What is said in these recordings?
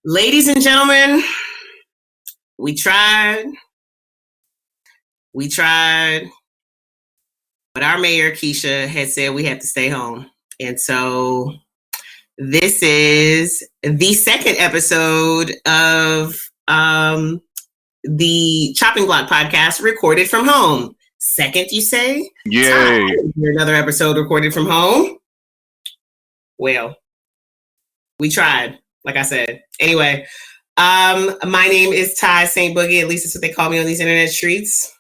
Ladies and gentlemen, we tried, but our mayor, Keisha, had said we have to stay home. And so this is the second episode of the Chopping Block podcast recorded from home. Second, you say? Yay. Another episode recorded from home. Well, we tried, like I said. Anyway, my name is Tai St. Boogie. At least that's what they call me on these internet streets.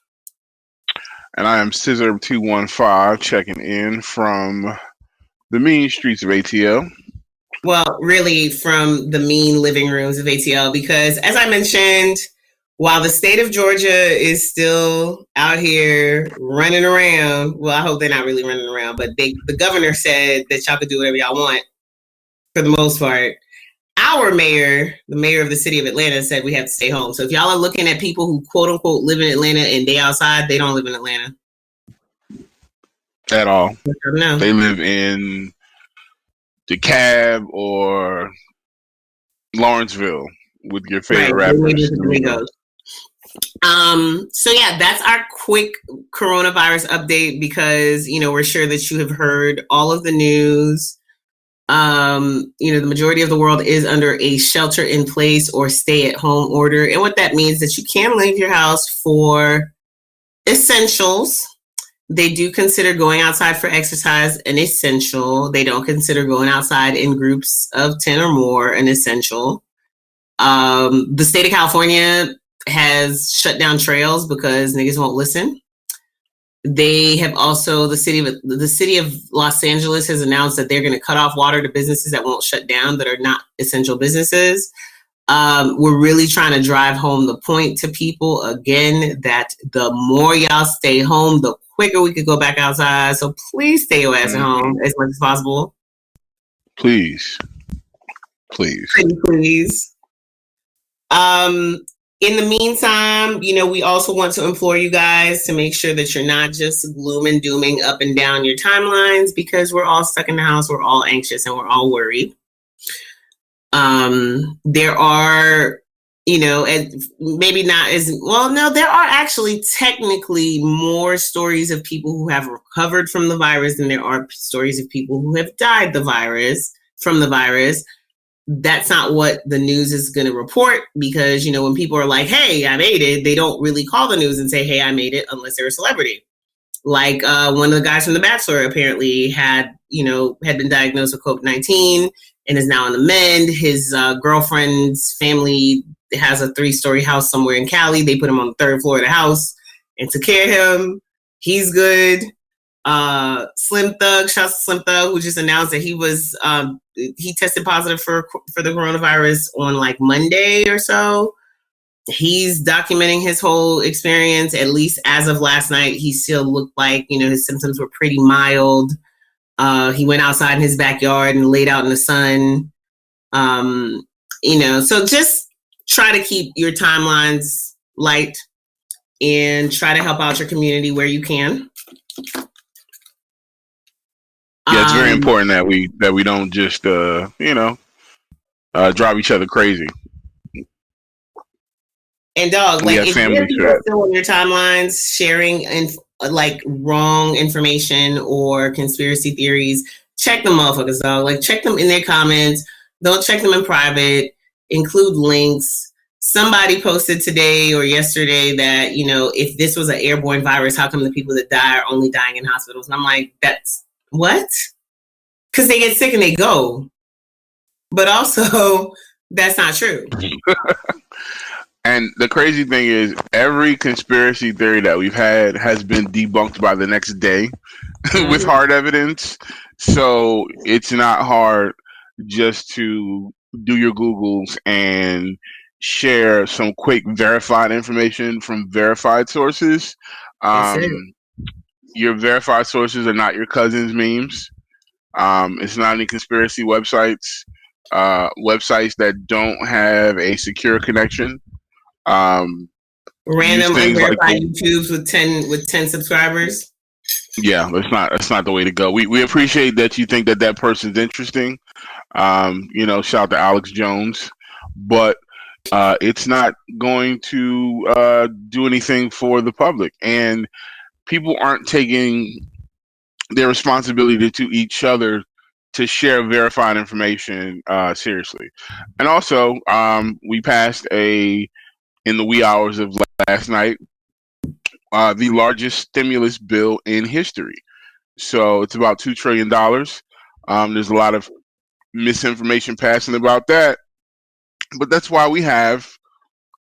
And I am Scissor215 checking in from the mean streets of ATL. Well, really from the mean living rooms of ATL, because as I mentioned, while the state of Georgia is still out here running around, well, I hope they're not really running around, but the governor said that y'all could do whatever y'all want for the most part. Our mayor, the mayor of the city of Atlanta, said we have to stay home. So if y'all are looking at people who quote unquote live in Atlanta and they outside, they don't live in Atlanta. At all. No. They live in DeKalb or Lawrenceville with your favorite rappers. So yeah, that's our quick coronavirus update because, you know, we're sure that you have heard all of the news. The majority of the world is under a shelter in place or stay at home order. And what that means is that you can leave your house for essentials. They do consider going outside for exercise an essential. They don't consider going outside in groups of 10 or more an essential. The state of California has shut down trails because niggas won't listen. They have also, the city of Los Angeles has announced that they're going to cut off water to businesses that won't shut down, that are not essential businesses. We're really trying to drive home the point to people again that the more y'all stay home, the quicker we could go back outside. So please stay your ass at home as much as possible. Please. Please. In the meantime, we also want to implore you guys to make sure that you're not just gloom and dooming up and down your timelines because we're all stuck in the house. We're all anxious and we're all worried. There are, and maybe not as well. No, there are actually technically more stories of people who have recovered from the virus than there are stories of people who have died from the virus. That's not what the news is going to report because, when people are like, hey, I made it, they don't really call the news and say, hey, I made it unless they're a celebrity. Like one of the guys from The Bachelor apparently had been diagnosed with COVID-19 and is now on the mend. His girlfriend's family has a 3-story house somewhere in Cali. They put him on the 3rd floor of the house and took care of him. He's good. Slim Thug, shouts to Slim Thug, who just announced that he tested positive for the coronavirus on like Monday or so. He's documenting his whole experience. At least as of last night, he still looked like, his symptoms were pretty mild. He went outside in his backyard and laid out in the sun. So just try to keep your timelines light and try to help out your community where you can. Yeah, it's very important that we don't just drive each other crazy. And dog, like if you're still on your timelines sharing wrong information or conspiracy theories, check them motherfuckers, dog. Like check them in their comments. Don't check them in private. Include links. Somebody posted today or yesterday that, if this was an airborne virus, how come the people that die are only dying in hospitals? And I'm like, that's what? Because they get sick and they go. But also, that's not true. And the crazy thing is, every conspiracy theory that we've had has been debunked by the next day with hard evidence. So it's not hard just to do your Googles and share some quick verified information from verified sources. Your verified sources are not your cousin's memes. It's not any conspiracy websites. Websites that don't have a secure connection. Random unverified YouTubes with 10 subscribers. Yeah, that's not the way to go. We appreciate that you think that person's interesting. Shout out to Alex Jones. but it's not going to do anything for the public, and people aren't taking their responsibility to each other to share verified information seriously. And also, we passed in the wee hours of last night the largest stimulus bill in history. So it's about $2 trillion. There's a lot of misinformation passing about that, but that's why we have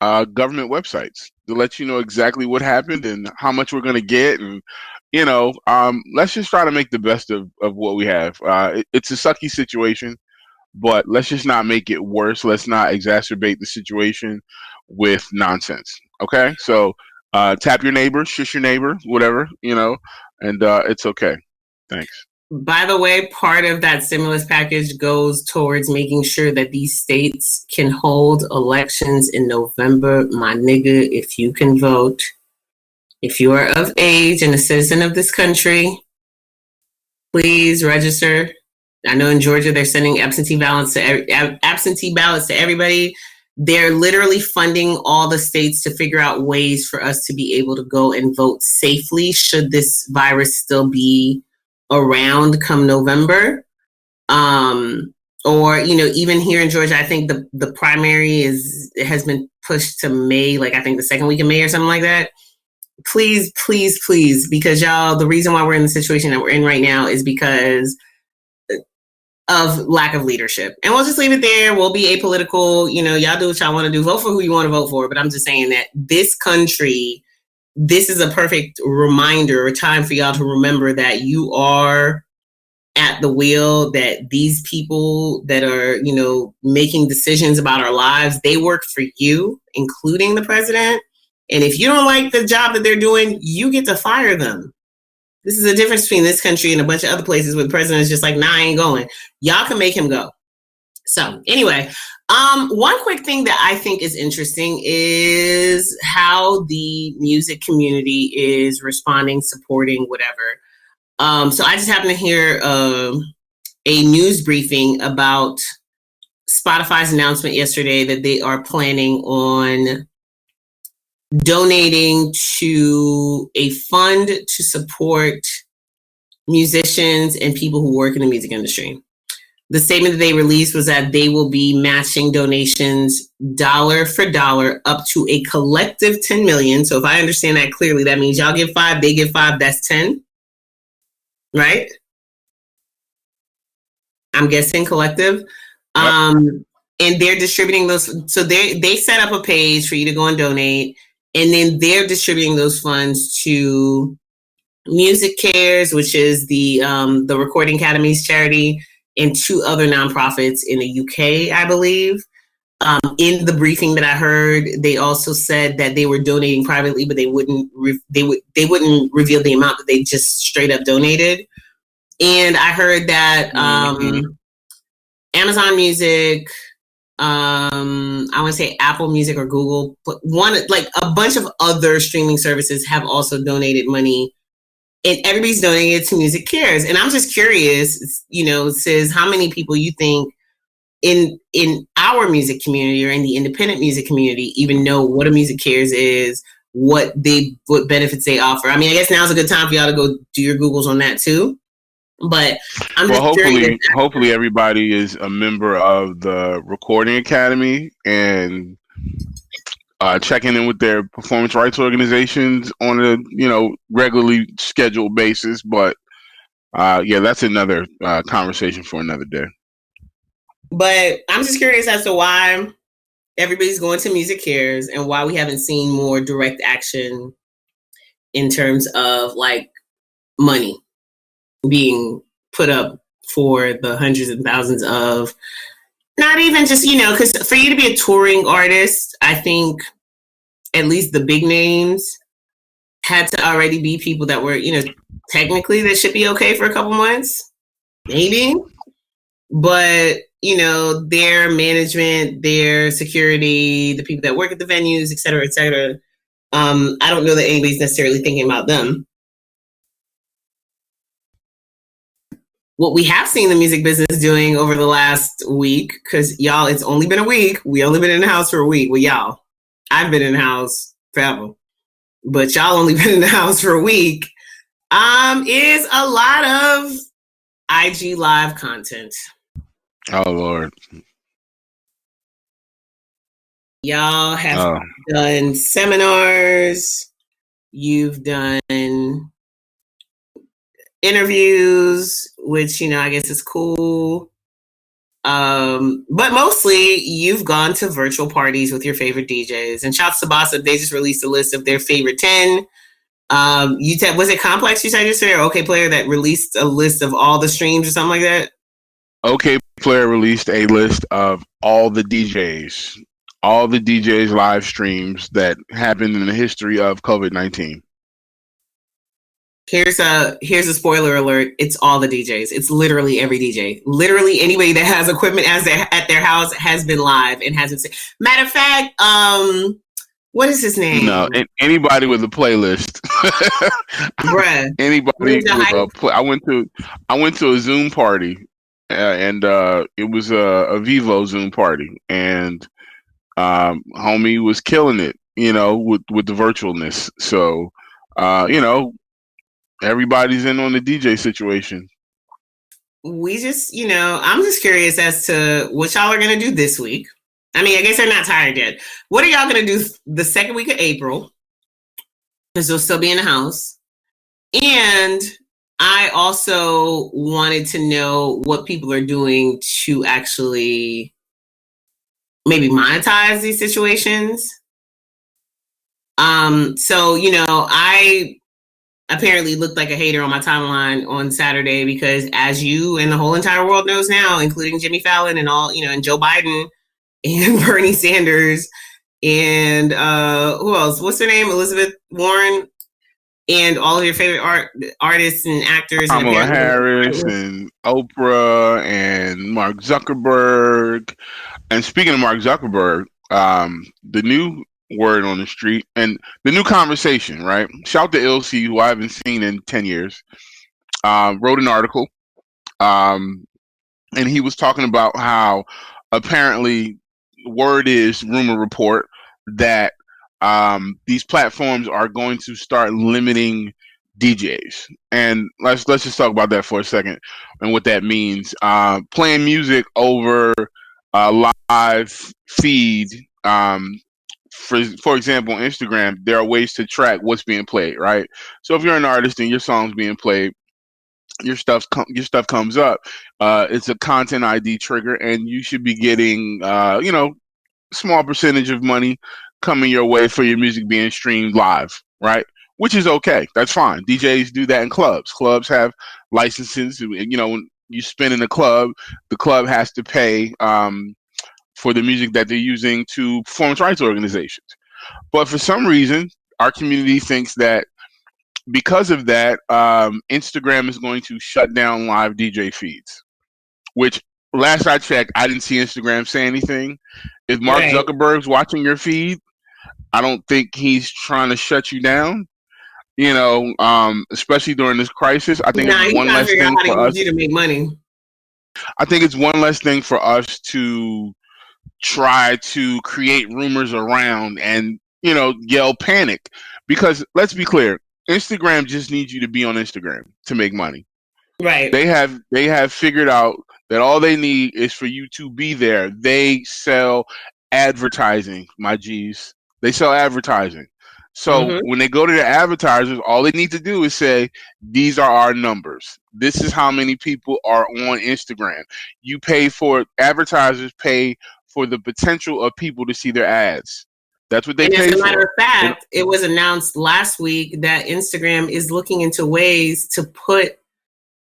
government websites to let you know exactly what happened and how much we're going to get. And let's just try to make the best of what we have. It's a sucky situation, but let's just not make it worse. Let's not exacerbate the situation with nonsense. Okay, so tap your neighbor, shush your neighbor, whatever, and it's okay. Thanks. By the way, part of that stimulus package goes towards making sure that these states can hold elections in November. My nigga, if you can vote, if you are of age and a citizen of this country, please register. I know in Georgia they're sending absentee ballots to everybody. They're literally funding all the states to figure out ways for us to be able to go and vote safely should this virus still be around come November. Or, even here in Georgia, I think the primary has been pushed to May, like I think the second week of May or something like that. Please, please, please, because y'all, the reason why we're in the situation that we're in right now is because of lack of leadership. And we'll just leave it there. We'll be apolitical. Y'all do what y'all want to do. Vote for who you want to vote for. But I'm just saying that this country, this is a perfect reminder or time for y'all to remember that you are at the wheel, that these people that are, making decisions about our lives, they work for you, including the president. And if you don't like the job that they're doing, you get to fire them. This is a difference between this country and a bunch of other places where the president is just like, nah, I ain't going. Y'all can make him go. So anyway, one quick thing that I think is interesting is how the music community is responding, supporting, whatever. So I just happened to hear a news briefing about Spotify's announcement yesterday that they are planning on donating to a fund to support musicians and people who work in the music industry. The statement that they released was that they will be matching donations dollar for dollar up to a collective $10 million. So if I understand that clearly, that means y'all give 5, they give 5, that's 10, right? I'm guessing collective. Yep. And they're distributing those. So they set up a page for you to go and donate. And then they're distributing those funds to Music Cares, which is the Recording Academy's charity, and 2 other nonprofits in the UK, I believe. In the briefing that I heard, they also said that they were donating privately, but they wouldn't reveal the amount that they just straight up donated. And I heard that Amazon Music, I want to say Apple Music or Google, but a bunch of other streaming services have also donated money, and everybody's donating it to Music Cares. And I'm just curious, Cizz, how many people you think in our music community or in the independent music community even know what a Music Cares is, what benefits they offer? I mean, I guess now's a good time for y'all to go do your Googles on that too. But hopefully everybody is a member of the Recording Academy and checking in with their performance rights organizations on a regularly scheduled basis. But that's another conversation for another day. But I'm just curious as to why everybody's going to Music Cares and why we haven't seen more direct action in terms of money being put up for the hundreds and thousands of, not even just, because for you to be a touring artist, I think at least the big names had to already be people that were, technically that should be okay for a couple months, maybe. But, their management, their security, the people that work at the venues, et cetera, I don't know that anybody's necessarily thinking about them. what we have seen the music business doing over the last week, because y'all, it's only been a week. We only been in the house for a week. Well, y'all, I've been in the house forever, but y'all only been in the house for a week. Is a lot of IG live content. Oh Lord. Y'all have done seminars. You've done interviews, which, I guess is cool. But mostly you've gone to virtual parties with your favorite DJs. And shouts to Bossa, they just released a list of their favorite 10. You said, was it Complex you said yesterday, or OK Player that released a list of all the streams or something like that? OK Player released a list of all the DJs live streams that happened in the history of COVID-19. Here's a spoiler alert. It's all the DJs. It's literally every DJ. Literally anybody that has equipment at their house has been live and hasn't seen. Matter of fact, what is his name? No, anybody with a playlist. Bruh. Anybody with a I went to a Zoom party, and it was a Vivo Zoom party, and homie was killing it, with the virtualness. So, everybody's in on the DJ situation. We just, I'm just curious as to what y'all are going to do this week. I mean, I guess they're not tired yet. What are y'all going to do the second week of April? Because you'll still be in the house. And I also wanted to know what people are doing to actually maybe monetize these situations. So, I apparently looked like a hater on my timeline on Saturday because, as you and the whole entire world knows now, including Jimmy Fallon and all, and Joe Biden and Bernie Sanders and who else? What's her name? Elizabeth Warren and all of your favorite artists and actors. Kamala Harris and Oprah and Mark Zuckerberg. And speaking of Mark Zuckerberg, the new word on the street and the new conversation, right? Shout to Ilse, who I haven't seen in 10 years, wrote an article, and he was talking about how apparently word is, rumor report, that these platforms are going to start limiting DJs. And let's just talk about that for a second and what that means. Playing music over a live feed, for example, on Instagram, there are ways to track what's being played, right? So if you're an artist and your song's being played, your stuff comes up. It's a content ID trigger, and you should be getting, small percentage of money coming your way for your music being streamed live, right? Which is okay. That's fine. DJs do that in clubs. Clubs have licenses. When you spin in a club, the club has to pay for the music that they're using to performance rights organizations. But for some reason, our community thinks that because of that, Instagram is going to shut down live DJ feeds, which last I checked, I didn't see Instagram say anything. If Mark Zuckerberg's watching your feed, I don't think he's trying to shut you down. Especially during this crisis, I think it's one less thing for us to make money. I think it's one less thing for us to try to create rumors around and yell panic, because let's be clear, Instagram just needs you to be on Instagram to make money. Right. They have figured out that all they need is for you to be there. They sell advertising, my G's. They sell advertising. So when they go to the advertisers, all they need to do is say, these are our numbers. This is how many people are on Instagram. You pay for it. Advertisers pay for the potential of people to see their ads. That's what they pay for. As a matter of fact, it was announced last week that Instagram is looking into ways to put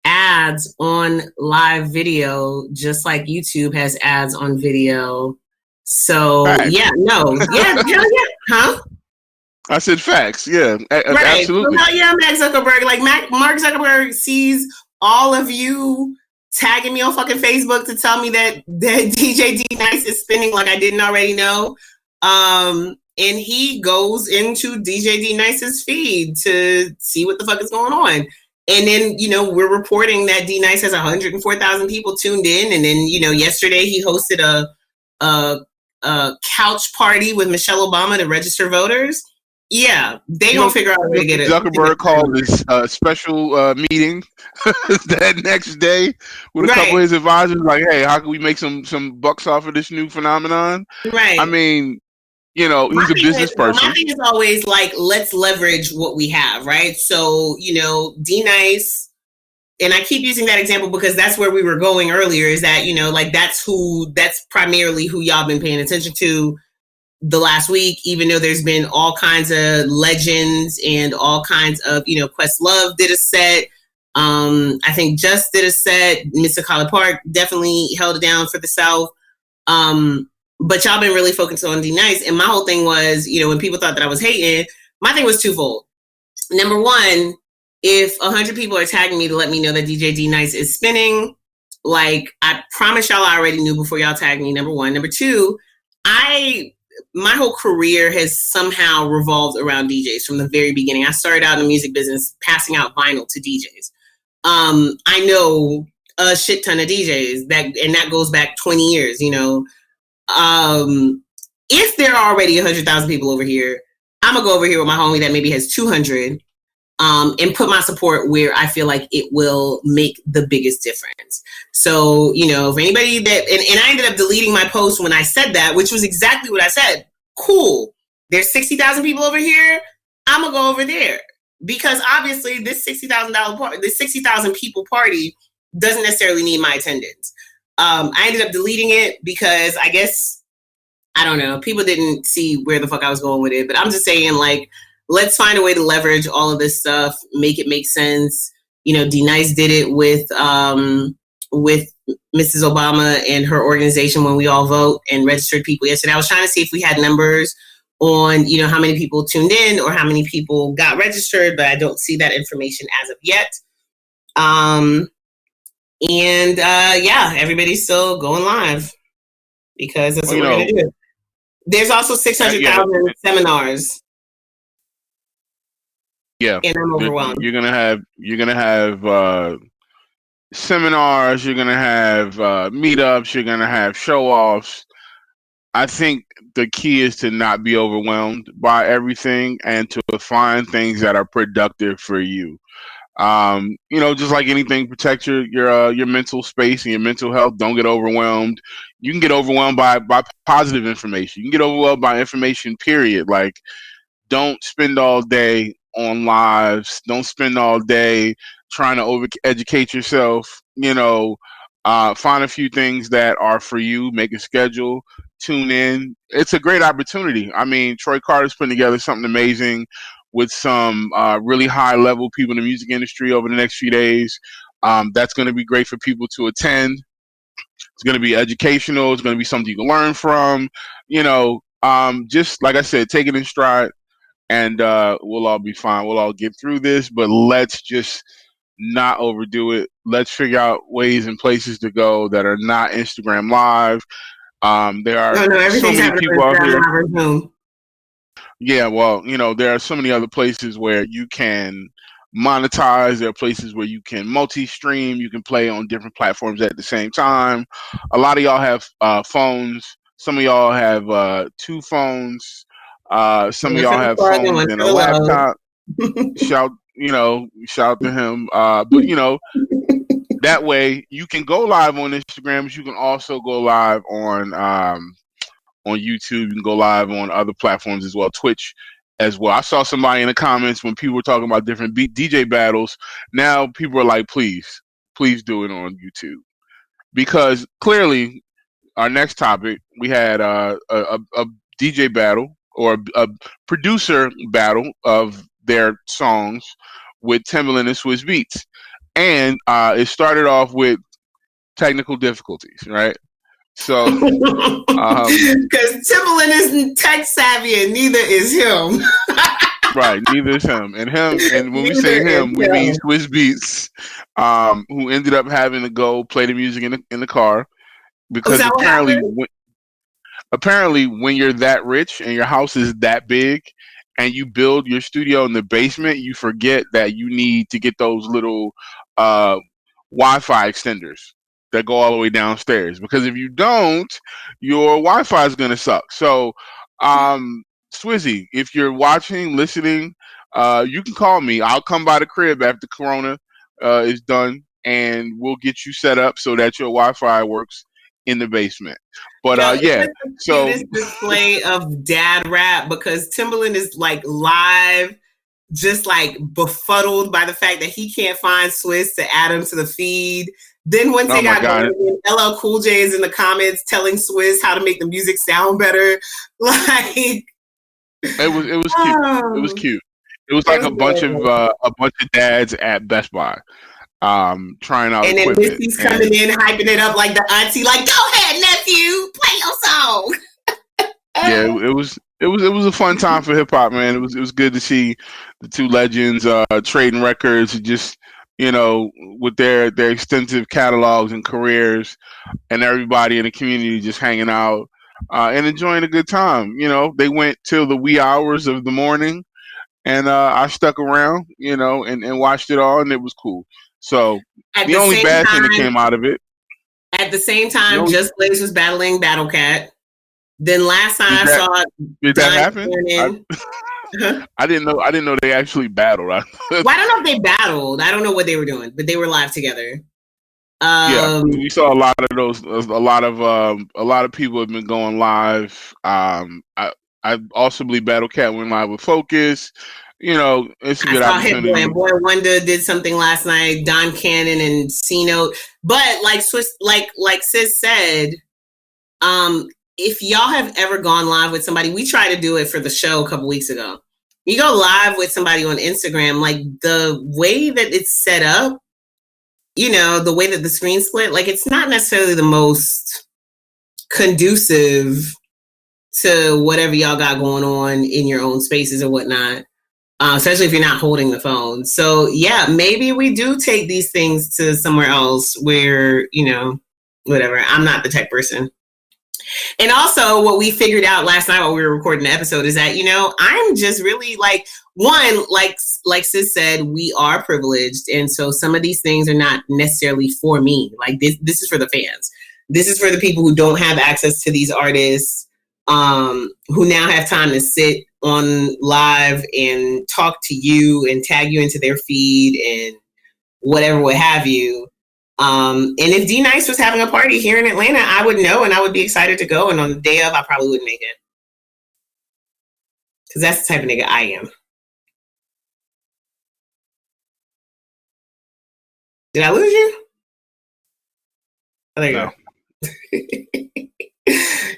ads on live video, just like YouTube has ads on video. So, facts. Huh? I said facts. Yeah, right. Absolutely. So, Mark Zuckerberg. Like Mark Zuckerberg sees all of you tagging me on fucking Facebook to tell me that DJ D Nice is spinning like I didn't already know. And he goes into DJ D Nice's feed to see what the fuck is going on. And then, we're reporting that D Nice has 104,000 people tuned in. And then, yesterday he hosted a couch party with Michelle Obama to register voters. Yeah, they gonna figure out a way to get it. Zuckerberg called this special meeting that next day with a couple of his advisors, like, "Hey, how can we make some bucks off of this new phenomenon?" Right. I mean, he's a business person. My thing is always like, let's leverage what we have, right? So, D Nice, and I keep using that example because that's where we were going earlier, is that, that's primarily who y'all been paying attention to the last week, even though there's been all kinds of legends and all kinds of, Questlove did a set. I think Just did a set. Mr. College Park definitely held it down for the South. But y'all been really focused on D Nice. And my whole thing was, when people thought that I was hating, my thing was twofold. Number one, if 100 people are tagging me to let me know that DJ D Nice is spinning, like, I promise y'all I already knew before y'all tagged me, number one. Number two, my whole career has somehow revolved around DJs from the very beginning. I started out in the music business passing out vinyl to DJs. I know a shit ton of DJs and that goes back 20 years, If there are already 100,000 people over here, I'm gonna go over here with my homie that maybe has 200, and put my support where I feel like it will make the biggest difference. So, if anybody and I ended up deleting my post when I said that, which was exactly what I said. Cool. There's 60,000 people over here. I'm gonna go over there, because obviously this $60,000 people party doesn't necessarily need my attendance. I ended up deleting it because I guess, I don't know, people didn't see where the fuck I was going with it. But I'm just saying, like, let's find a way to leverage all of this stuff, make it make sense. D Nice did it with Mrs. Obama and her organization when we all vote and registered people yesterday. I was trying to see if we had numbers on, how many people tuned in or how many people got registered, but I don't see that information as of yet. Everybody's still going live because that's what we're going to do. There's also 600,000 seminars. Yeah, and I'm overwhelmed. You're gonna have seminars. You're gonna have meetups. You're gonna have show offs. I think the key is to not be overwhelmed by everything and to find things that are productive for you. Just like anything, protect your mental space and your mental health. Don't get overwhelmed. You can get overwhelmed by positive information. You can get overwhelmed by information, period. Like, don't spend all day on lives. Don't spend all day trying to over-educate yourself. Find a few things that are for you. Make a schedule. Tune in. It's a great opportunity. I mean, Troy Carter's putting together something amazing with some really high-level people in the music industry over the next few days. That's going to be great for people to attend. It's going to be educational. It's going to be something you can learn from. Just like I said, take it in stride. And we'll all be fine. We'll all get through this, but let's just not overdo it. Let's figure out ways and places to go that are not Instagram Live. There are so many people out here. Yeah, well, there are so many other places where you can monetize. There are places where you can multi-stream. You can play on different platforms at the same time. A lot of y'all have phones. Some of y'all have 2 phones. Some of y'all have phones and a laptop. Shout to him. But that way you can go live on Instagram, but you can also go live on YouTube. You can go live on other platforms as well, Twitch as well. I saw somebody in the comments when people were talking about different DJ battles. Now people are like, please do it on YouTube, because clearly our next topic, we had a DJ battle or a producer battle of their songs with Timbaland and Swizz Beatz. And it started off with technical difficulties, right? So, because Timbaland isn't tech savvy and neither is him. Right, neither is him. And when we say him, we mean Swizz Beatz, who ended up having to go play the music in the car because apparently when you're that rich and your house is that big and you build your studio in the basement, you forget that you need to get those little uh, Wi-Fi extenders that go all the way downstairs. Because if you don't, your Wi-Fi is gonna suck. So, Swizzy, if you're watching, listening, you can call me. I'll come by the crib after Corona is done, and we'll get you set up so that your Wi-Fi works in the basement. But Yo, it's yeah, like the so cutest display of dad rap because Timbaland is like live, just like befuddled by the fact that he can't find Swiss to add him to the feed. Then once oh they my got god, going, LL Cool J is in the comments telling Swiss how to make the music sound better. Like, it was cute. It was oh, cute. It was it like was good. a bunch of dads at Best Buy, trying out And then equipment. Missy's coming And in, hyping it up like the auntie, like, go ahead, nephew, play your song. yeah, it was a fun time for hip hop, man. It was good to see the two legends trading records, just with their extensive catalogs and careers, and everybody in the community just hanging out and enjoying a good time. They went till the wee hours of the morning, and I stuck around, and watched it all, and it was cool. So At the the only same bad thing that time, came out of it, at the same the time, only Just Blaze was battling Battle Cat. Then last time did I that saw did that Don happen? Cannon. I didn't know they actually battled. Well, I don't know if they battled. I don't know what they were doing, but they were live together. Yeah, Um, we saw a lot of those. A lot of people have been going live. I also believe Battle Cat went live with Focus. It's a I good saw Hit Boy and opportunity. Boy Wonder did something last night. Don Cannon and C Note, but like Swiss, like Sis said, um, if y'all have ever gone live with somebody, we tried to do it for the show a couple weeks ago. You go live with somebody on Instagram, like the way that it's set up, the way that the screen split, like it's not necessarily the most conducive to whatever y'all got going on in your own spaces or whatnot. Especially if you're not holding the phone. So yeah, maybe we do take these things to somewhere else where, whatever. I'm not the tech person. And also what we figured out last night while we were recording the episode is that, I'm just really like, one, like Sis said, we are privileged. And so some of these things are not necessarily for me. Like this is for the fans. This is for the people who don't have access to these artists, who now have time to sit on live and talk to you and tag you into their feed and whatever, what have you. And if D Nice was having a party here in Atlanta, I would know and I would be excited to go. And on the day of, I probably wouldn't make it. Because that's the type of nigga I am. Did I lose you? Oh, there you No. go.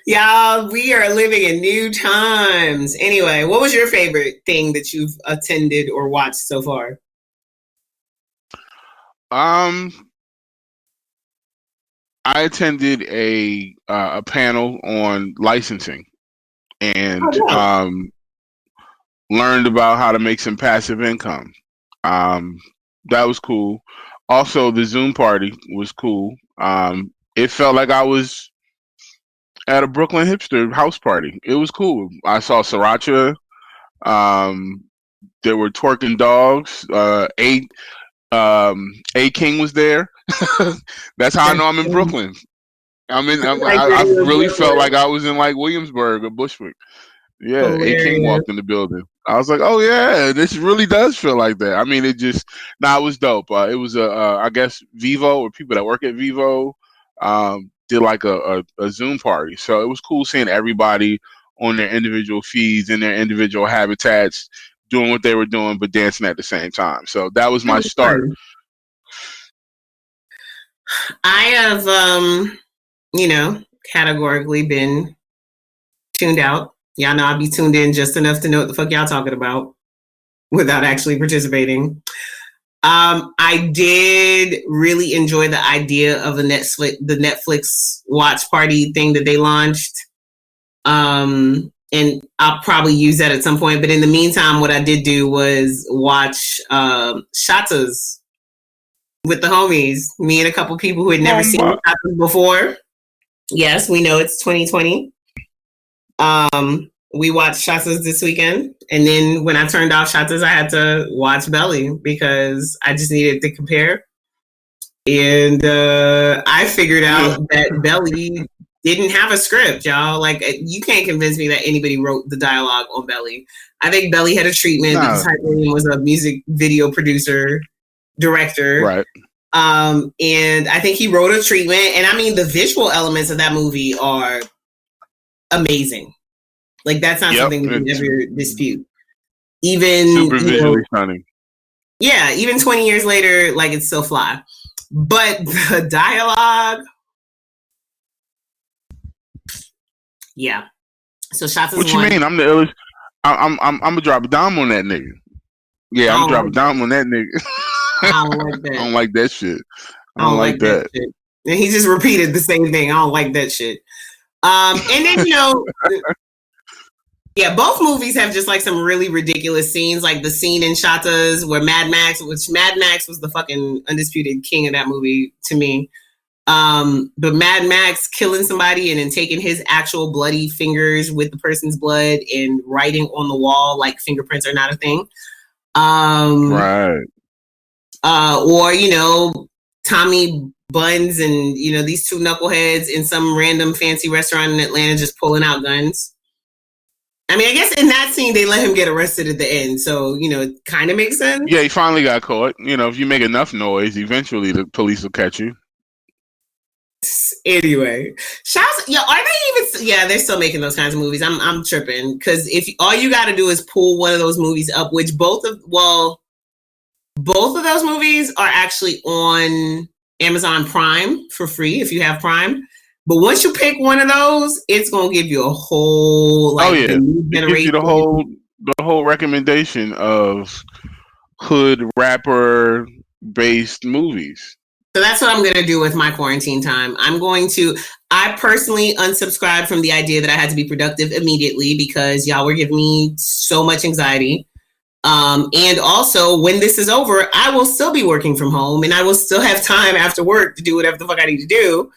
Y'all, we are living in new times. Anyway, what was your favorite thing that you've attended or watched so far? I attended a panel on licensing and Oh, yeah. learned about how to make some passive income. Um, that was cool. Also, the Zoom party was cool. It felt like I was at a Brooklyn hipster house party. It was cool. I saw Sriracha. Um, there were twerking dogs. A King was there. That's how I know I'm in Brooklyn. Like I you're in really felt Brooklyn. like I was in like Williamsburg or Bushwick. Yeah, A King Hilarious. walked in the building. I was like, oh yeah, this really does feel like that. I mean, it was dope. It was I guess Vivo or people that work at Vivo did like a Zoom party, so it was cool seeing everybody on their individual feeds in their individual habitats doing what they were doing, but dancing at the same time. So that was That my was start. fun. I have, categorically been tuned out. Y'all know I'll be tuned in just enough to know what the fuck y'all talking about without actually participating. I did really enjoy the idea of the Netflix watch party thing that they launched. And I'll probably use that at some point. But in the meantime, what I did do was watch Shatas with the homies. Me and a couple people who had never seen Shatas before. Yes, we know it's 2020. We watched Shatas this weekend, and then when I turned off Shatas, I had to watch Belly because I just needed to compare. And I figured out that Belly didn't have a script, y'all. Like, you can't convince me that anybody wrote the dialogue on Belly. I think Belly had a treatment because Hyperion was a music video producer, director. Right. And I think he wrote a treatment. And I mean, the visual elements of that movie are amazing. Like, that's not something we can ever dispute. Even super visually stunning. Yeah, even 20 years later, like, it's still fly. But the dialogue, yeah. So Shots is what you mean? I'm the illest. I'm gonna drop a dime on that nigga. Yeah, I'm dropping a dime on that nigga. I don't like that. I don't like that shit. I don't like that shit. And he just repeated the same thing. I don't like that shit. And then, you know, yeah, both movies have just like some really ridiculous scenes, like the scene in Shatas where Mad Max was the fucking undisputed king of that movie to me. But Mad Max killing somebody and then taking his actual bloody fingers with the person's blood and writing on the wall like fingerprints are not a thing. Right. Or, you know, Tommy Buns and, you know, these two knuckleheads in some random fancy restaurant in Atlanta just pulling out guns. I mean, I guess in that scene, they let him get arrested at the end. So, you know, it kind of makes sense. Yeah, he finally got caught. You know, if you make enough noise, eventually the police will catch you. Anyway, shouts. Yeah, are they even? Yeah, they're still making those kinds of movies. I'm tripping because if all you got to do is pull one of those movies up, which both of those movies are actually on Amazon Prime for free if you have Prime. But once you pick one of those, it's gonna give you a whole like the new generation. It gives you the whole recommendation of hood rapper based movies. So that's what I'm going to do with my quarantine time. I personally unsubscribed from the idea that I had to be productive immediately because y'all were giving me so much anxiety. And also, when this is over, I will still be working from home and I will still have time after work to do whatever the fuck I need to do.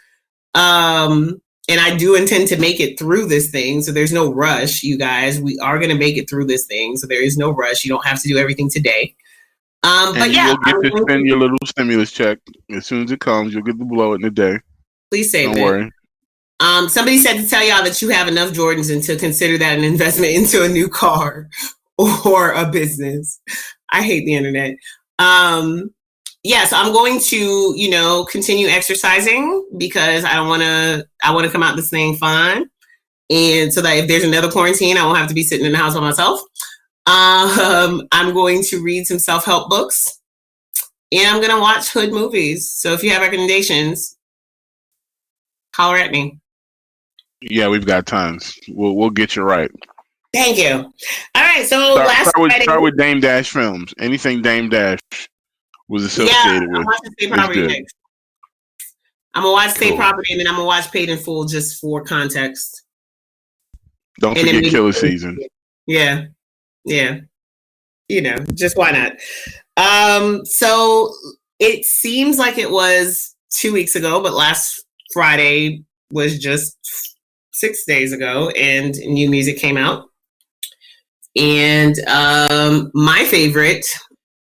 And I do intend to make it through this thing. So there's no rush, you guys. We are going to make it through this thing. So there is no rush. You don't have to do everything today. But yeah, you'll get to spend your little stimulus check as soon as it comes. You'll get the blow in the day. Please save it. Don't worry. Somebody said to tell y'all that you have enough Jordans and to consider that an investment into a new car or a business. I hate the internet. Yeah, so I'm going to, you know, continue exercising because I want to come out this thing fine. And so that if there's another quarantine, I won't have to be sitting in the house by myself. I'm going to read some self-help books and I'm going to watch hood movies. So if you have recommendations, holler at me. Yeah, we've got tons. We'll get you right. Thank you. All right. So start with Dame Dash films. Anything Dame Dash was associated with. I'm watching State Property next. I'm going to watch State Property and then I'm going to watch Paid in Full just for context. Don't forget Killer Season. Yeah. Yeah. You know, just why not? So it seems like it was 2 weeks ago, but last Friday was just 6 days ago and new music came out. And my favorite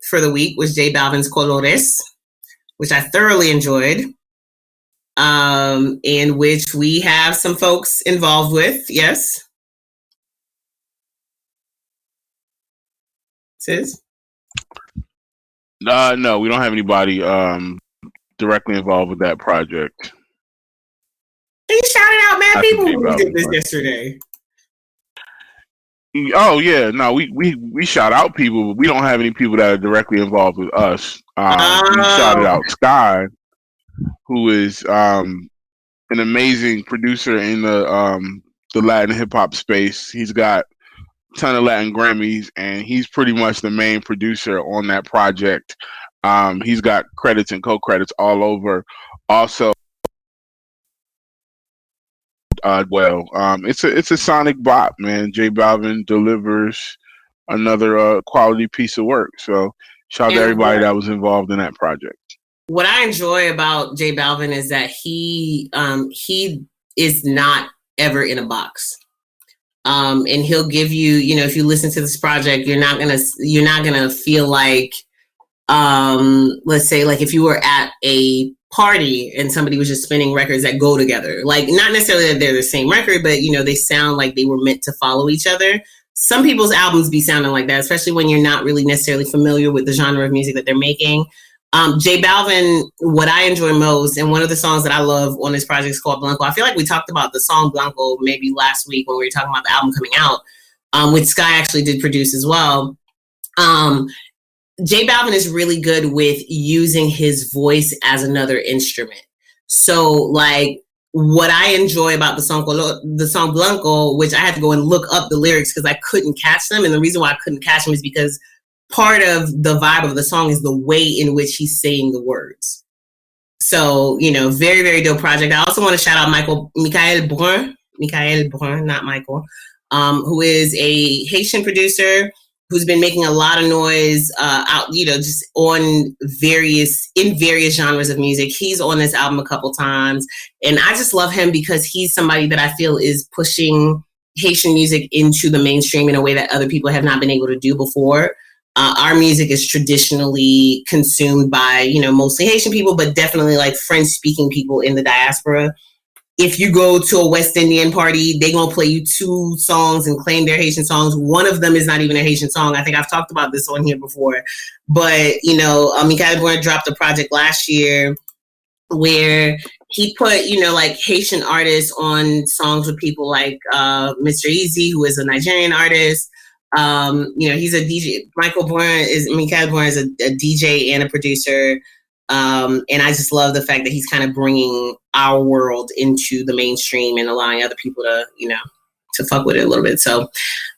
for the week was J Balvin's Colores, which I thoroughly enjoyed, in which we have some folks involved with. Yes. Cizz? No, we don't have anybody directly involved with that project. He shouted out mad people who did this yesterday. Oh yeah, no, we shout out people, but we don't have any people that are directly involved with us. We shouted out Sky, who is an amazing producer in the Latin hip hop space. He's got a ton of Latin Grammys, and he's pretty much the main producer on that project. He's got credits and co-credits all over. Also, it's a sonic bop, man. J Balvin delivers another quality piece of work. So shout out to everybody that was involved in that project. What I enjoy about J Balvin is that he is not ever in a box. And he'll give you, if you listen to this project, you're not gonna feel like, let's say, like if you were at a party and somebody was just spinning records that go together, like not necessarily that they're the same record, but they sound like they were meant to follow each other. Some people's albums be sounding like that, especially when you're not really necessarily familiar with the genre of music that they're making. J Balvin, what I enjoy most, and one of the songs that I love on this project is called Blanco. I feel like we talked about the song Blanco maybe last week when we were talking about the album coming out, which Sky actually did produce as well. J Balvin is really good with using his voice as another instrument. So, like, what I enjoy about the song Blanco, which I had to go and look up the lyrics because I couldn't catch them. And the reason why I couldn't catch them is because part of the vibe of the song is the way in which he's saying the words. So, very, very dope project. I also want to shout out Michael Brun, not Michael, who is a Haitian producer who's been making a lot of noise out, just in various genres of music. He's on this album a couple times. And I just love him because he's somebody that I feel is pushing Haitian music into the mainstream in a way that other people have not been able to do before. Our music is traditionally consumed by, mostly Haitian people, but definitely like French-speaking people in the diaspora. If you go to a West Indian party, they're going to play you 2 songs and claim they're Haitian songs. One of them is not even a Haitian song. I think I've talked about this on here before. But, Michael Brun dropped a project last year where he put, like Haitian artists on songs with people like Mr. Easy, who is a Nigerian artist. He's a DJ. Michael Brun is a DJ and a producer. And I just love the fact that he's kind of bringing our world into the mainstream and allowing other people to, to fuck with it a little bit. So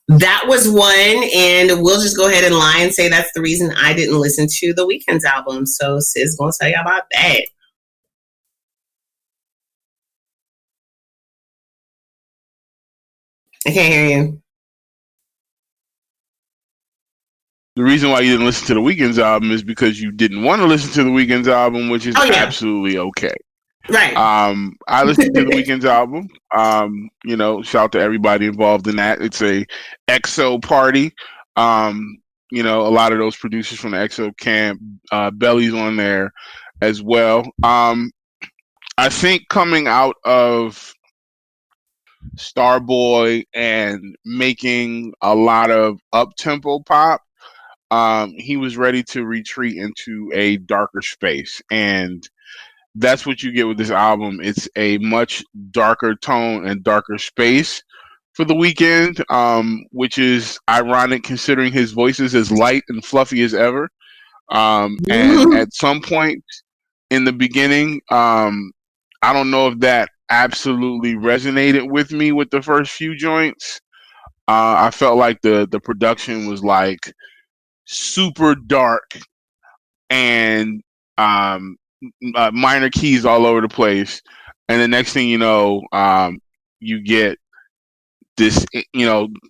that was one. And we'll just go ahead and lie and say that's the reason I didn't listen to The Weeknd's album. So Cizz gonna tell you about that. I can't hear you. The reason why you didn't listen to The Weeknd's album is because you didn't want to listen to The Weeknd's album, which is absolutely okay. Right. I listened to The Weeknd's album. Shout out to everybody involved in that. It's a EXO party. A lot of those producers from the EXO camp, Belly's on there as well. I think coming out of Starboy and making a lot of up-tempo pop, he was ready to retreat into a darker space. And that's what you get with this album. It's a much darker tone and darker space for The Weeknd, which is ironic considering his voice is as light and fluffy as ever. And at some point in the beginning, I don't know if that absolutely resonated with me with the first few joints. I felt like the production was like super dark and minor keys all over the place, and the next thing you know, you get this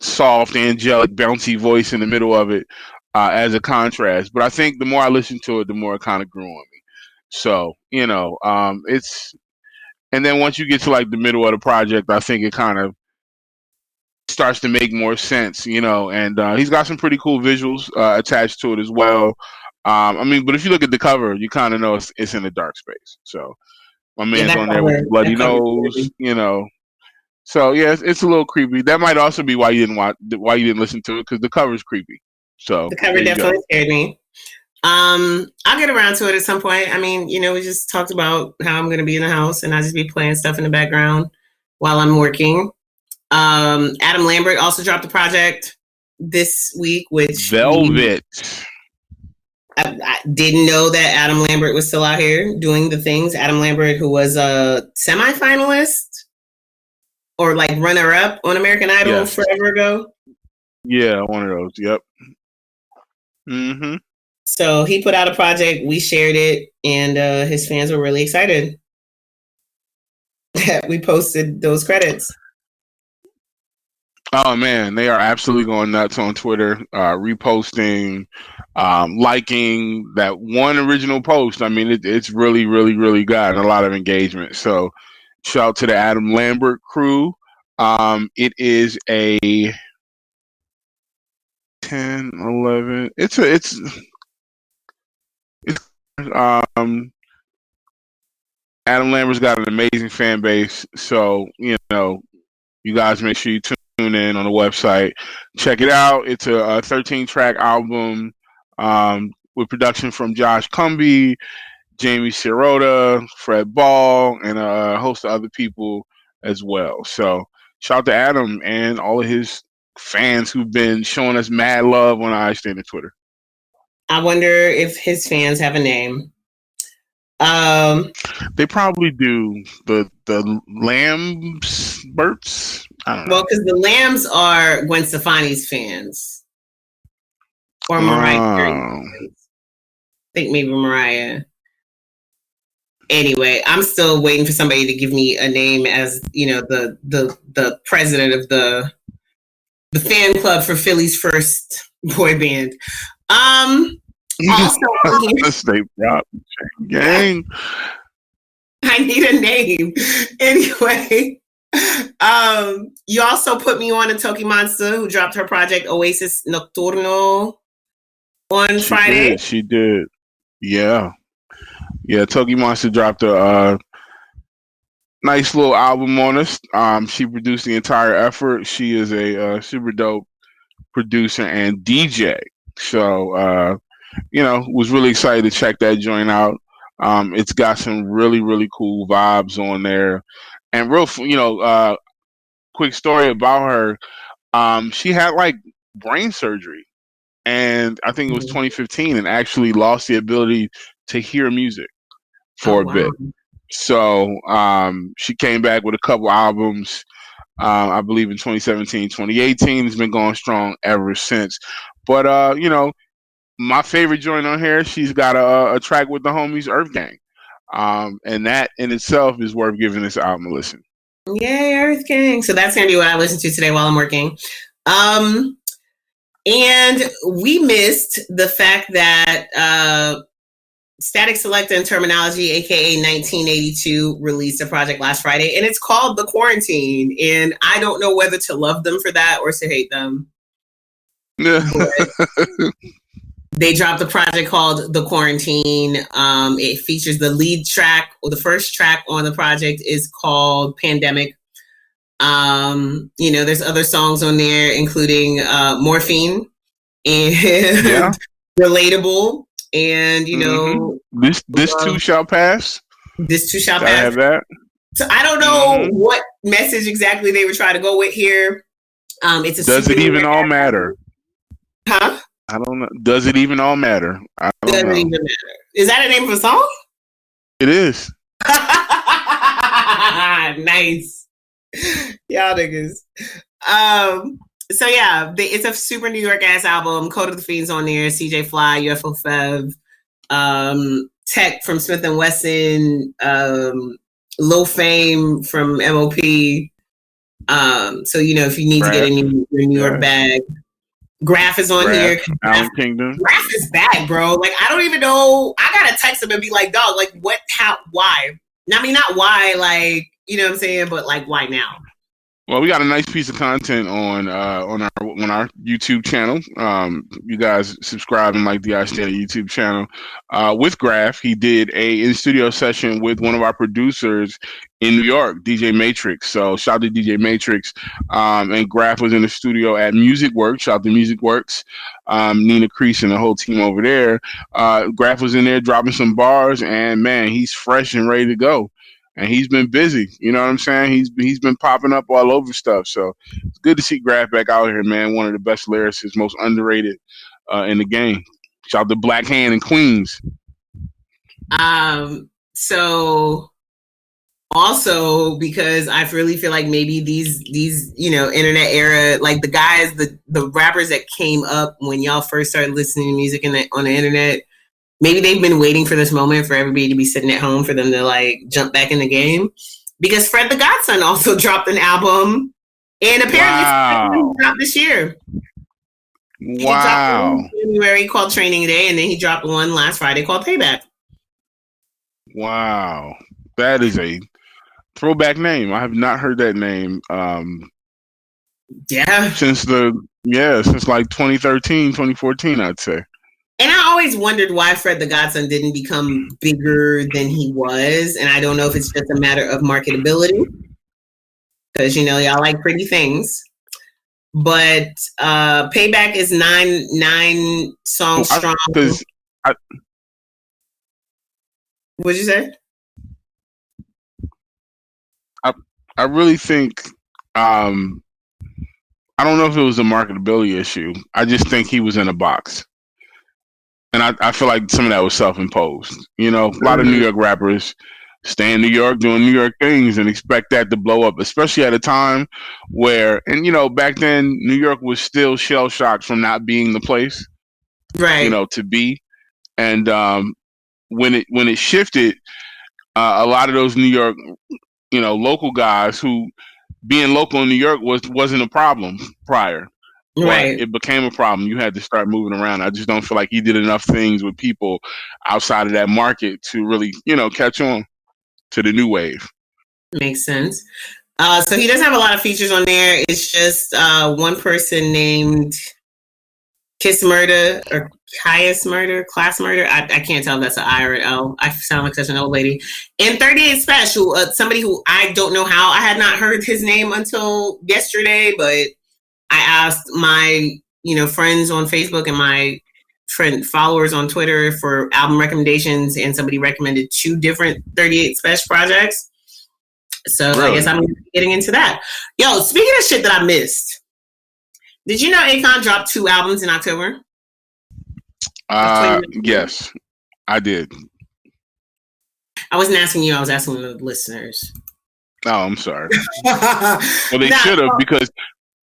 soft, angelic, bouncy voice in the middle of it as a contrast. But I think the more I listened to it, the more it kind of grew on me. So it's, and then once you get to like the middle of the project, I think it kind of starts to make more sense, and he's got some pretty cool visuals attached to it as well. But if you look at the cover, you kind of know it's in a dark space. So my man's on there with bloody nose, So yeah, it's a little creepy. That might also be why you didn't listen to it, because the cover's creepy. So the cover definitely scared me. I'll get around to it at some point. We just talked about how I'm going to be in the house and I just be playing stuff in the background while I'm working. Adam Lambert also dropped a project this week, which Velvet. I didn't know that Adam Lambert was still out here doing the things. Adam Lambert, who was a semi-finalist or like runner-up on American Idol forever ago. Yeah, one of those. Yep. Mm-hmm. So he put out a project. We shared it, and his fans were really excited that we posted those credits. Oh man, they are absolutely going nuts on Twitter, reposting, liking that one original post. It's really, really, really gotten a lot of engagement. So shout out to the Adam Lambert crew. It is a 10, 11. Um, Adam Lambert's got an amazing fan base, so you guys make sure you tune in on the website, check it out. It's a 13-track album with production from Josh Cumbie, Jamie Sirota, Fred Ball, and a host of other people as well. So shout out to Adam and all of his fans who've been showing us mad love on our iStandard Twitter. I wonder if his fans have a name. They probably do. The Lamberts. I don't know. Well, because the Lambs are Gwen Stefani's fans, or Mariah Carey's fans. I think maybe Mariah. Anyway, I'm still waiting for somebody to give me a name as the president of the fan club for Philly's first boy band. Also, State prop gang. I need a name. Anyway, you also put me on to Toki Monster, who dropped her project Oasis Nocturno on Friday. She did. Yeah. Toki Monster dropped a nice little album on us. She produced the entire effort. She is a super dope producer and DJ. So, was really excited to check that joint out. It's got some really, really cool vibes on there. And quick story about her. She had like brain surgery, and I think it was 2015, and actually lost the ability to hear music for a bit. So she came back with a couple albums, I believe in 2017, 2018. It's been going strong ever since. But my favorite joint on here, she's got a track with the homies Earth Gang. And that in itself is worth giving this album a listen. Yay, Earth Gang. So that's going to be what I listen to today while I'm working. And we missed the fact that Static Selecta and Terminology, aka 1982, released a project last Friday, and it's called The Quarantine. And I don't know whether to love them for that or to hate them. They dropped a project called The Quarantine. It features the lead track, or the first track on the project is called Pandemic. There's other songs on there, including Morphine and Relatable. And this too shall pass. This too shall pass. I have that. So I don't know what message exactly they were trying to go with here. Does it even all matter? Huh? I don't know. Does it even all matter? I don't know. Even matter. Is that a name of a song? It is. Nice. Y'all niggas. So yeah, it's a super New York ass album. Code of the Fiends on there. CJ Fly, UFO Fev, Tech from Smith and Wesson, Low Fame from MOP. So if you need to get in your New York bag. Graph is on here. Kingdom. Graph is back, bro. Like, I don't even know. I gotta text him and be like, dog, like, what, how, why? I mean, not why, like, you know what I'm saying, but like, why now? Well, we got a nice piece of content on our YouTube channel. You guys subscribe and like the iStandard YouTube channel. With Graph, he did a in-studio session with one of our producers in New York, DJ Matrix. So shout out to DJ Matrix. And Graph was in the studio at Music Works. Shout out to Music Works. Nina Crease and the whole team over there. Graph was in there dropping some bars, and man, he's fresh and ready to go. And he's been busy, you know what I'm saying? He's been popping up all over stuff. So it's good to see Graph back out here, man. One of the best lyricists, most underrated in the game. Shout out to Black Hand and Queens. So also because I really feel like maybe these internet era, like the guys, the rappers that came up when y'all first started listening to music on the internet. Maybe they've been waiting for this moment for everybody to be sitting at home for them to like jump back in the game. Because Fred the Godson also dropped an album, and apparently he dropped this year. Wow! He dropped one in January called Training Day, and then he dropped one last Friday called Payback. Wow, that is Throwback name. I have not heard that name Yeah. since like 2013, 2014, I'd say. And I always wondered why Fred the Godson didn't become bigger than he was. And I don't know if it's just a matter of marketability, because, y'all like pretty things. But Payback is nine songs strong. What'd you say? I really think I don't know if it was a marketability issue. I just think he was in a box. And I feel like some of that was self-imposed. A lot of New York rappers stay in New York doing New York things and expect that to blow up, especially at a time where, and back then, New York was still shell-shocked from not being the place, right? To be. And when it shifted, a lot of those New York, local guys who being local in New York wasn't a problem prior. Right. But it became a problem. You had to start moving around. I just don't feel like he did enough things with people outside of that market to really, catch on to the new wave. Makes sense. So he doesn't have a lot of features on there. It's just one person named Kiss Murder or Caius Murder, Class Murder. I can't tell if that's an I or an L. I sound like such an old lady. And 38 Special, somebody who I don't know how. I had not heard his name until yesterday, but I asked my, friends on Facebook and my friend followers on Twitter for album recommendations, and somebody recommended 2 different 38 Special projects. So really? I guess I'm getting into that. Yo, speaking of shit that I missed, did you know Akon dropped 2 albums in October? Yes, I did. I wasn't asking you, I was asking the listeners. Oh, I'm sorry. Well, they should have, because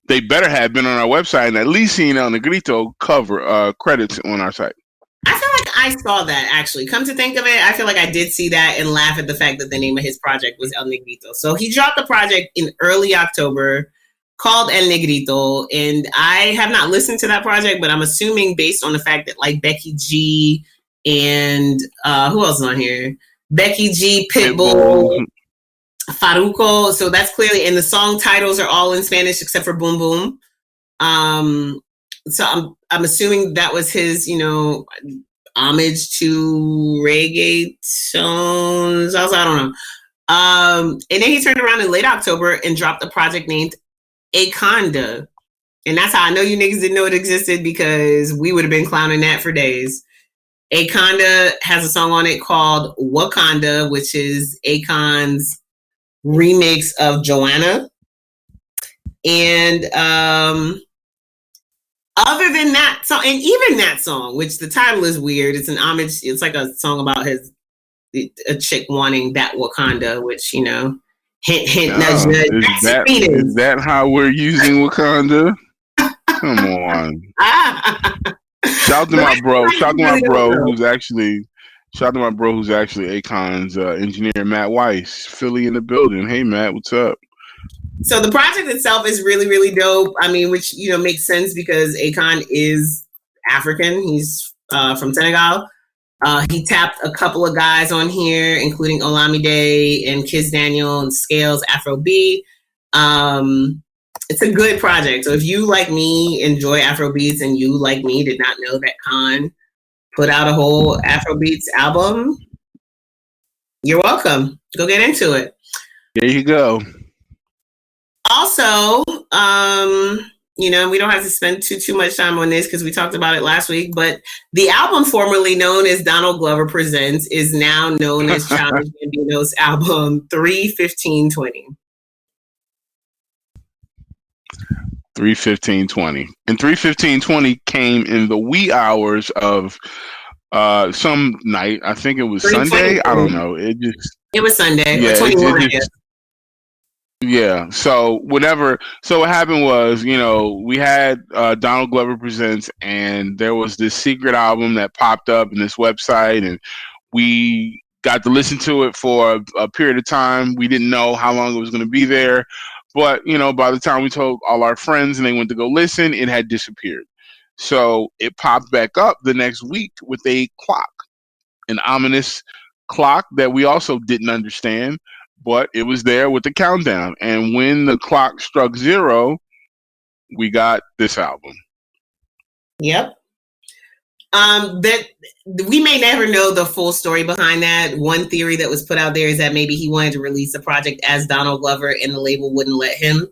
they better have been on our website and at least seen El Negrito cover credits on our site. I feel like I saw that, actually. Come to think of it, I feel like I did see that and laugh at the fact that the name of his project was El Negrito. So he dropped the project in early October called El Negrito, and I have not listened to that project, but I'm assuming based on the fact that like Becky G and who else is on here? Becky G, Pitbull, Farruko. So that's clearly, and the song titles are all in Spanish except for Boom Boom. So I'm assuming that was his, homage to reggae songs. Also, I don't know. And then he turned around in late October and dropped a project named Akonda. And that's how I know you niggas didn't know it existed, because we would have been clowning that for days. Akonda has a song on it called Wakanda, which is Akon's remix of Joanna. And other than that song, and even that song, which the title is weird, it's an homage, it's like a song about a chick wanting that Wakanda, which, hint, nudge, nudge. Is that how we're using Wakanda? Come on. Shout to my bro. Shout to my bro who's actually Akon's engineer, Matt Weiss. Philly in the building. Hey, Matt, what's up? So the project itself is really, really dope. I mean, which, makes sense because Akon is African. He's from Senegal. He tapped a couple of guys on here, including Olamide and Kiz Daniel and Scales Afrobeat. It's a good project. So if you, like me, enjoy Afrobeats, and you, like me, did not know that Khan put out a whole Afrobeats album, you're welcome. Go get into it. There you go. Also, we don't have to spend too much time on this because we talked about it last week, but the album formerly known as Donald Glover Presents is now known as Childish Gambino's album 3/15/20. 3/15/20. And 3/15/20 came in the wee hours of some night. I think it was Sunday. I don't know. It was Sunday. Yeah, or 21, yeah. So what happened was, we had Donald Glover Presents, and there was this secret album that popped up in this website, and we got to listen to it for a period of time. We didn't know how long it was going to be there, but by the time we told all our friends and they went to go listen, it had disappeared. So it popped back up the next week with a clock, an ominous clock that we also didn't understand. but it was there with the countdown. And when the clock struck 0, we got this album. Yep. That we may never know the full story behind that. One theory that was put out there is that maybe he wanted to release the project as Donald Glover and the label wouldn't let him.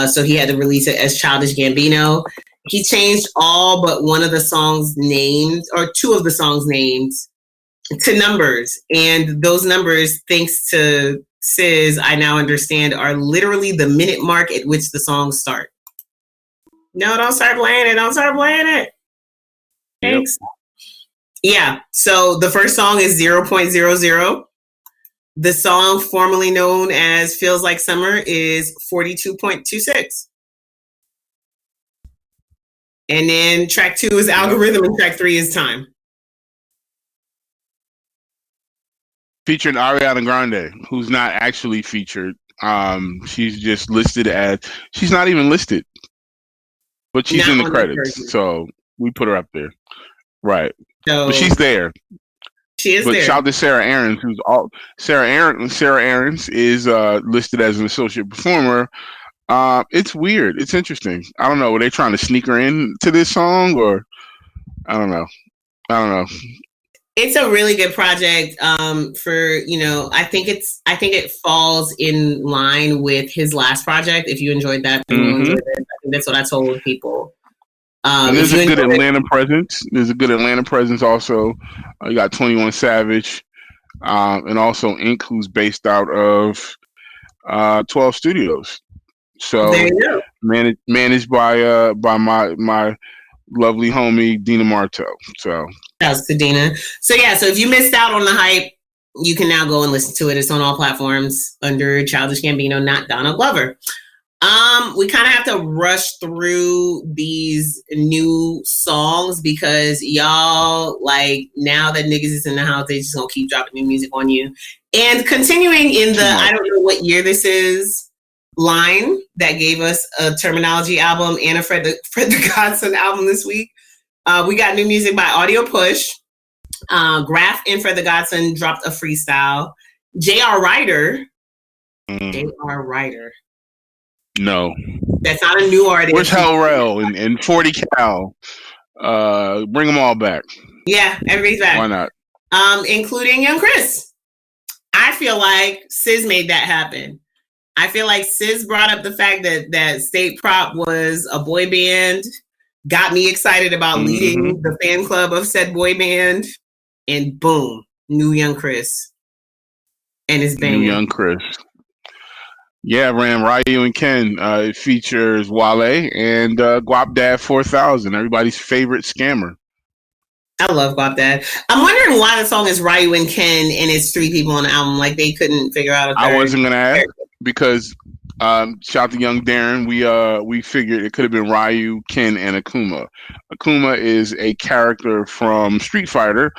So he had to release it as Childish Gambino. He changed all but one of the songs' names, or 2 of the songs' names, to numbers. And those numbers, thanks to Cizz, I now understand, are literally the minute mark at which the songs start. No, don't start playing it. Don't start playing it. Thanks. Yep. Yeah. So the first song is 0.00. The song formerly known as Feels Like Summer is 42.26. And then track 2 is Algorithm, and track 3 is Time. Featuring Ariana Grande, who's not actually featured. She's just listed as, she's not even listed, but she's in the credits. So we put her up there. Right. So, but she's there. She is but there. Shout out to Sarah Aarons, who's all Sarah Aarons is listed as an associate performer. It's weird. It's interesting. I don't know. Were they trying to sneak her in to this song, or I don't know. It's a really good project. I think it falls in line with his last project. If you enjoyed that, then you'll enjoy it. I think that's what I told people. And there's a good Atlanta presence. There's a good Atlanta presence also. You got 21 Savage, and also Ink, who's based out of 12 Studios. So managed by my lovely homie Dina Martel. So shouts to Dina. So if you missed out on the hype, you can now go and listen to it. It's on all platforms under Childish Gambino, not Donald Glover. We kind of have to rush through these new songs because y'all, like, now that niggas is in the house, they just gonna keep dropping new music on you. And continuing in the I don't know what year this is line that gave us a Terminology album and a Fred the Godson album this week. We got new music by Audio Push. Graf and Fred the Godson dropped a freestyle. J.R. Ryder. J.R. Ryder. No. That's not a new artist. Where's Hell Rel and 40 Cal? Bring them all back. Yeah, everybody's back. Why not? Including Young Chris. I feel like Cizz made that happen. I feel like Cizz brought up the fact that State Prop was a boy band, got me excited about leading the fan club of said boy band, and boom, new Young Chris and his band. New Young Chris. Yeah, ran Ryu and Ken. It features Wale and Guap Dad 4000, everybody's favorite scammer. I love Guap Dad. I'm wondering why the song is Ryu and Ken and it's 3 people on the album. Like they couldn't figure out a third. I wasn't gonna ask because shout to Young Darren. We figured it could have been Ryu, Ken, and Akuma. Akuma is a character from Street Fighter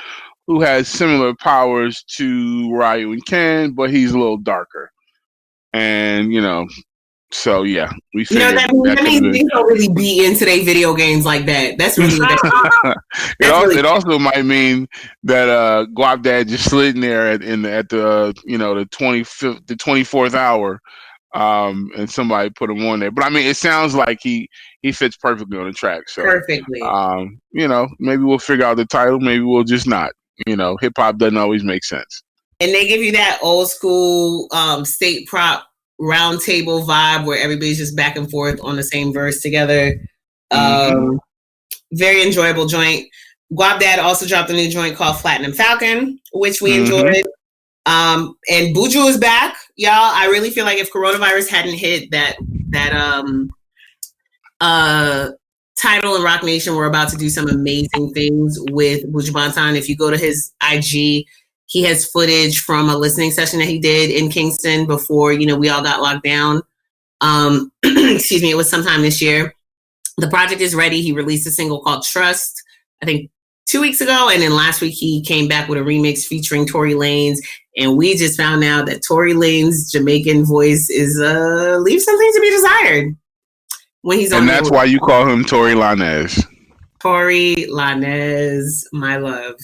who has similar powers to Ryu and Ken, but he's a little darker. And so yeah, we figured that means they don't really be into their video games like that. That's really it also might mean that Guap Dad just slid in there at the the 24th hour, and somebody put him on there. But I mean, it sounds like he fits perfectly on the track. So perfectly. Maybe we'll figure out the title. Maybe we'll just not. Hip hop doesn't always make sense. And they give you that old school State Prop round table vibe where everybody's just back and forth on the same verse together. Very enjoyable joint. Guap Dad also dropped a new joint called Platinum Falcon, which we enjoyed. And Buju is back, y'all. I really feel like if coronavirus hadn't hit, that Tidal and Rock Nation were about to do some amazing things with Buju Banton. If you go to his IG, he has footage from a listening session that he did in Kingston before, we all got locked down. Excuse me, it was sometime this year. The project is ready. He released a single called Trust, I think 2 weeks ago. And then last week he came back with a remix featuring Tory Lanez. And we just found out that Tory Lanez's Jamaican voice is leaves something to be desired when he's on. And that's why you call him Tory Lanez. Tory Lanez, my love.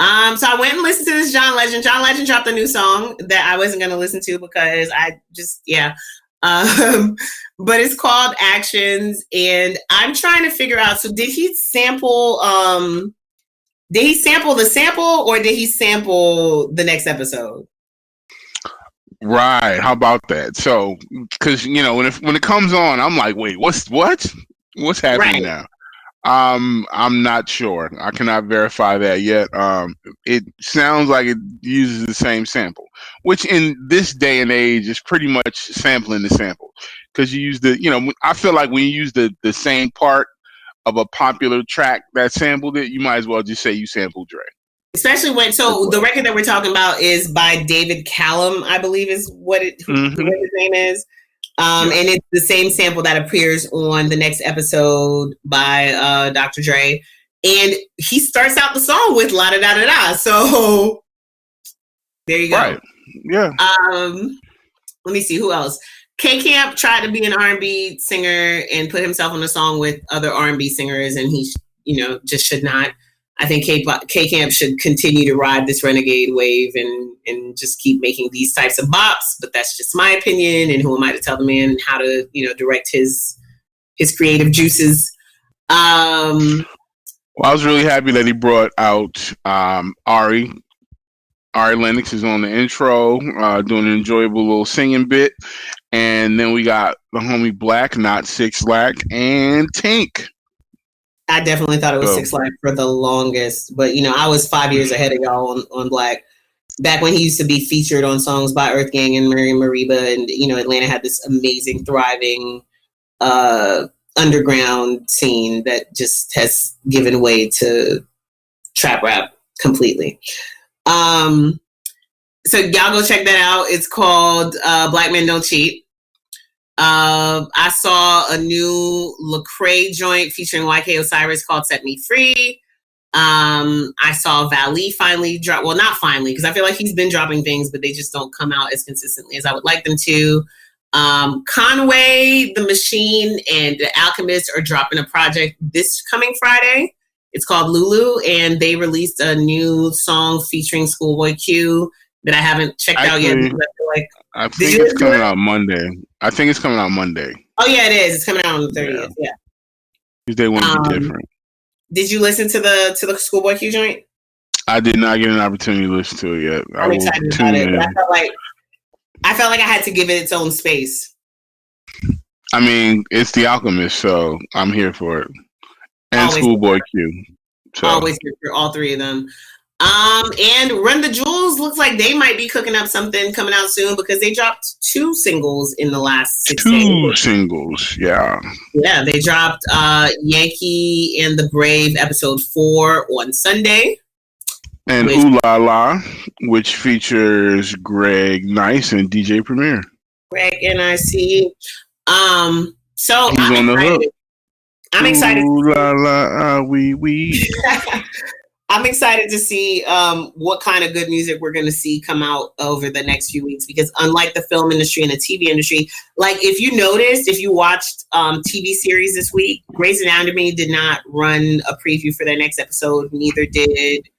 So I went and listened to this John Legend. John Legend dropped a new song that I wasn't going to listen to because I just, yeah. But it's called Actions, and I'm trying to figure out. So did he sample the sample, or did he sample the next episode? Right. How about that? So, because when it comes on, I'm like, wait, what's happening now? I'm not sure. I cannot verify that yet. It sounds like it uses the same sample, which in this day and age is pretty much sampling the sample, because you use I feel like when you use the same part of a popular track that sampled it, you might as well just say you sampled Dre. Especially when, the record that we're talking about is by David Callum, I believe is what his name is. And it's the same sample that appears on the next episode by Dr. Dre. And he starts out the song with la da da da da. So there you go. Right. Yeah. Let me see who else. K Camp tried to be an R&B singer and put himself on a song with other R&B singers, and he just should not. I think K Camp should continue to ride this renegade wave and just keep making these types of bops. But that's just my opinion, and who am I to tell the man how to direct his creative juices? Well, I was really happy that he brought out Ari. Ari Lennox is on the intro, doing an enjoyable little singing bit, and then we got the homie Black, not Six Lack, and Tink. I definitely thought it was 6 Lack for the longest, but I was 5 years ahead of y'all on Black. Back when he used to be featured on songs by Earth Gang and Miriam Mariba, and Atlanta had this amazing, thriving underground scene that just has given way to trap rap completely. So y'all go check that out. It's called Black Men Don't Cheat. I saw a new Lecrae joint featuring YK Osiris called Set Me Free. I saw Valley finally drop. Well, not finally, because I feel like he's been dropping things, but they just don't come out as consistently as I would like them to. Conway, The Machine, and The Alchemist are dropping a project this coming Friday. It's called Lulu, and they released a new song featuring Schoolboy Q that I haven't checked out yet. Because I feel like it's coming out Monday. I think it's coming out Monday. Oh yeah, it is. It's coming out on the 30th. Yeah. Because they want to be different. Did you listen to the Schoolboy Q joint? I did not get an opportunity to listen to it yet. I'm excited about it. But I felt like I had to give it its own space. I mean, it's The Alchemist, so I'm here for it. And Schoolboy Q. So. Always here for all three of them. And Run the Jewels looks like they might be cooking up something coming out soon, because they dropped 2 singles in the last 6 days. 2 singles, yeah. Yeah, they dropped Yankee and the Brave episode 4 on Sunday. And Ooh La La, which features Greg Nice and DJ Premier. Greg NIC. So he's on the hook. I'm excited. Ooh la la, wee. I'm excited to see what kind of good music we're going to see come out over the next few weeks, because unlike the film industry and the TV industry, like if you watched TV series this week, Grey's Anatomy did not run a preview for their next episode. Neither did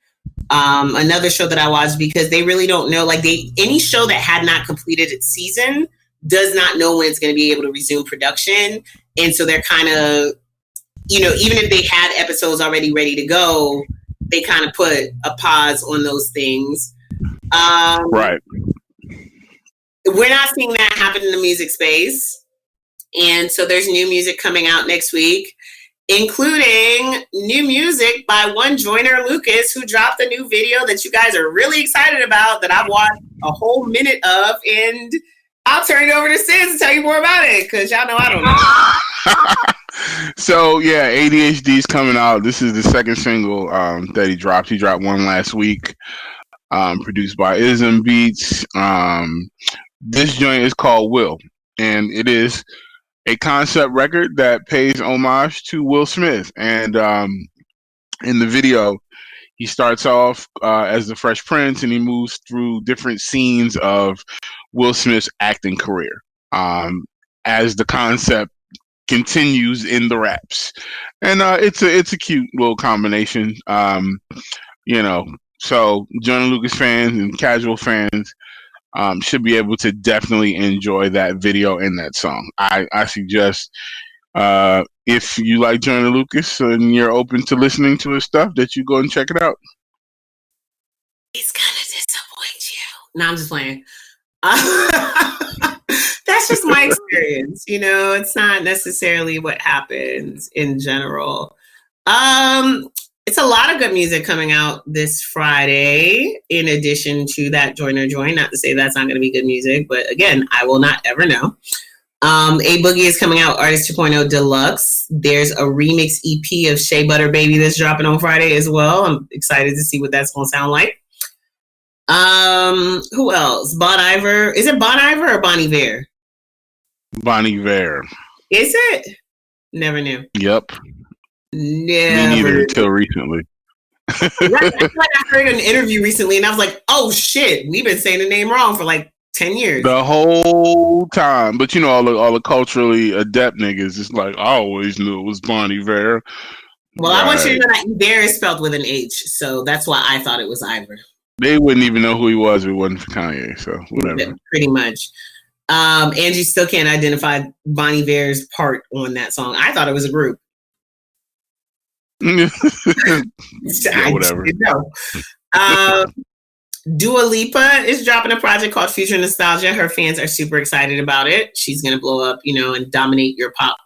another show that I watched, because they really don't know. Like any show that had not completed its season does not know when it's going to be able to resume production. And so they're kind of, even if they had episodes already ready to go, they kind of put a pause on those things. Right. We're not seeing that happen in the music space. And so there's new music coming out next week, including new music by one Joyner Lucas, who dropped a new video that you guys are really excited about, that I've watched a whole minute of. And I'll turn it over to Cizz to tell you more about it, because y'all know I don't know. So yeah, ADHD is coming out. This is the second single that he dropped. He dropped one last week, produced by Ism Beats. This joint is called Will, and it is a concept record that pays homage to Will Smith. And in the video, he starts off as the Fresh Prince, and he moves through different scenes of Will Smith's acting career as the concept continues in the raps. And it's a cute little combination. So Joyner Lucas fans and casual fans should be able to definitely enjoy that video and that song. I suggest if you like Joyner Lucas and you're open to listening to his stuff, that you go and check it out. He's gonna disappoint you. No, I'm just playing. That's just my experience. It's not necessarily what happens in general. It's a lot of good music coming out this Friday, in addition to that Joyner Join. Not to say that's not going to be good music, but again, I will not ever know. A Boogie is coming out, Artist 2.0 Deluxe. There's a remix EP of Shea Butter Baby that's dropping on Friday as well. I'm excited to see what that's going to sound like. Who else? Bon Iver. Is it Bon Iver or Bon Iver? Bon Iver. Is it? Never knew. Yep. Never. Me neither until recently. Right, I heard an interview recently and I was like, oh shit, we've been saying the name wrong for like 10 years. The whole time. But all the culturally adept niggas, it's like, I always knew it was Bon Iver. Well, right. I want you to know that Iver is spelled with an H, so that's why I thought it was Ivor. They wouldn't even know who he was if it wasn't for Kanye, so whatever. Pretty much. Angie still can't identify Bon Iver's part on that song. I thought it was a group. Yeah, whatever. Dua Lipa is dropping a project called Future Nostalgia. Her fans are super excited about it. She's going to blow up, and dominate your pop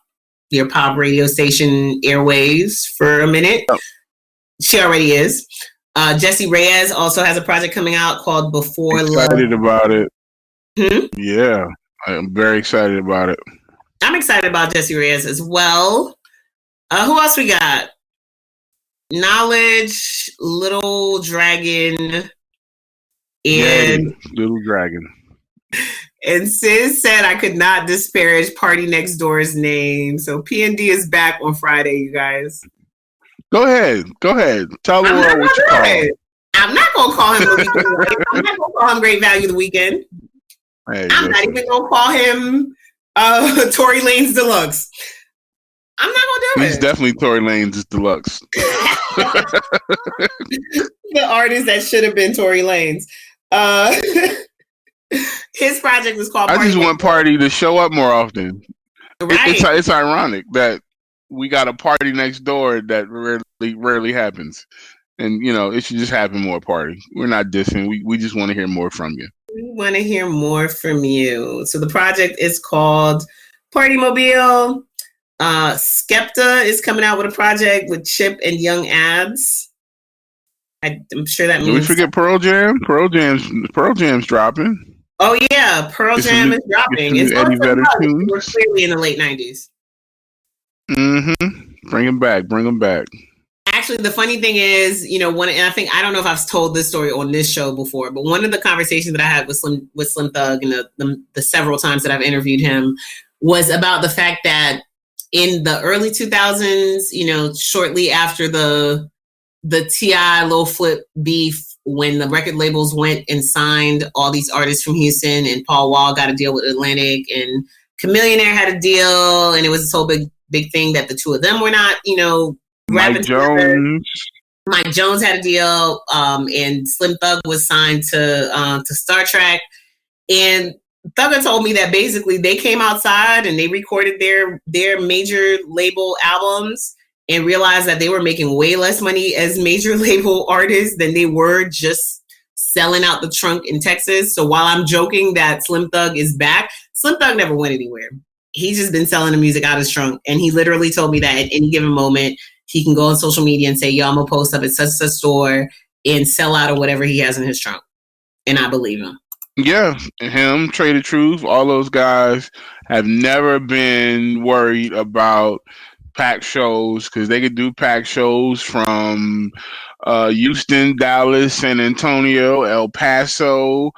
radio station airwaves for a minute. Oh. She already is. Jessie Reyez also has a project coming out called Before Love. Excited about it. Yeah, I'm very excited about it. I'm excited about Jessie Reyez as well. Who else we got? Knowledge, Little Dragon, and Little Dragon. And Cizz said I could not disparage Party Next Door's name. So PND is back on Friday, you guys. Go ahead. Tell the world what you call him. I'm not gonna call him the weekend. I'm not gonna call him Great Value the Weekend. Hey, I'm not even gonna call him Tory Lanez Deluxe. I'm not gonna do it. He's definitely Tory Lanez Deluxe. The artist that should have been Tory Lanez. His project was called. I just want Party to show up more often. Right. It's ironic that we got a party next door that rarely happens, and it should just happen more. Party. We're not dissing. We just want to hear more from you. We want to hear more from you. So the project is called Party Mobile. Skepta is coming out with a project with Chip and Young Abs. I'm sure that means. Did we forget Pearl Jam? Pearl Jam's dropping. Oh yeah, Pearl Jam is dropping. It's Eddie Vedder tunes. We're clearly in the late 90s. Bring them back. Actually, the funny thing is, and I don't know if I've told this story on this show before, but one of the conversations that I had with Slim Thug and the several times that I've interviewed him was about the fact that in the early 2000s, shortly after the T.I. Lil Flip beef, when the record labels went and signed all these artists from Houston, and Paul Wall got a deal with Atlantic, and Chamillionaire had a deal, and it was this whole big thing that the two of them were not, Mike Jones. Mike Jones had a deal, and Slim Thug was signed to Star Trek, and Thugger told me that basically they came outside and they recorded their major label albums and realized that they were making way less money as major label artists than they were just selling out the trunk in Texas. So while I'm joking that Slim Thug is back, Slim Thug never went anywhere. He's just been selling the music out his trunk. And he literally told me that at any given moment, he can go on social media and say, yo, I'm going to post up at such a store and sell out of whatever he has in his trunk. And I believe him. Yeah, him, Trader Truth, all those guys have never been worried about packed shows, because they could do packed shows from Houston, Dallas, San Antonio, El Paso,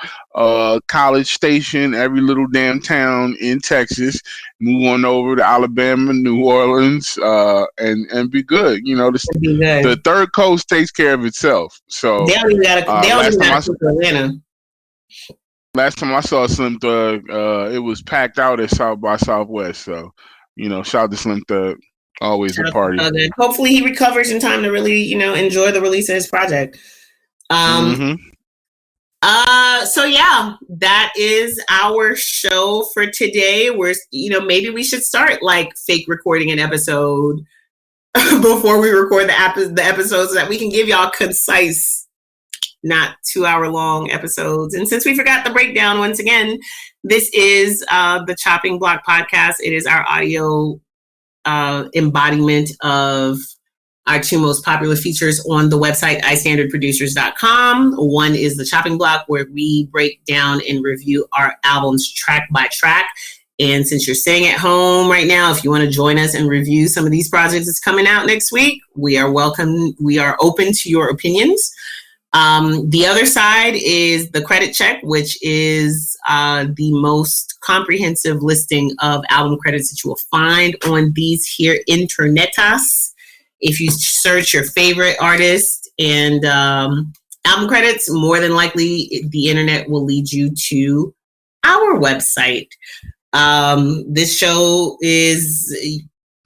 College Station, every little damn town in Texas, move on over to Alabama, New Orleans, and be good. The third coast takes care of itself. So they only got to Atlanta. Last time I saw Slim Thug, it was packed out at South by Southwest. So, shout out to Slim Thug. Always a party. Hopefully he recovers in time to really, enjoy the release of his project. Um, so yeah, that is our show for today. Maybe we should start like fake recording an episode before we record the episodes so that we can give y'all concise, not 2-hour long episodes. And since we forgot the breakdown once again, this is the Chopping Block podcast. It is our audio embodiment of our two most popular features on the website, istandardproducers.com. One is the Chopping Block, where we break down and review our albums track by track. And since you're staying at home right now, if you want to join us and review some of these projects that's coming out next week, we are welcome. We are open to your opinions. The other side is the credit check, which is the most comprehensive listing of album credits that you will find on these here internetas. If you search your favorite artist and album credits, more than likely the internet will lead you to our website. This show is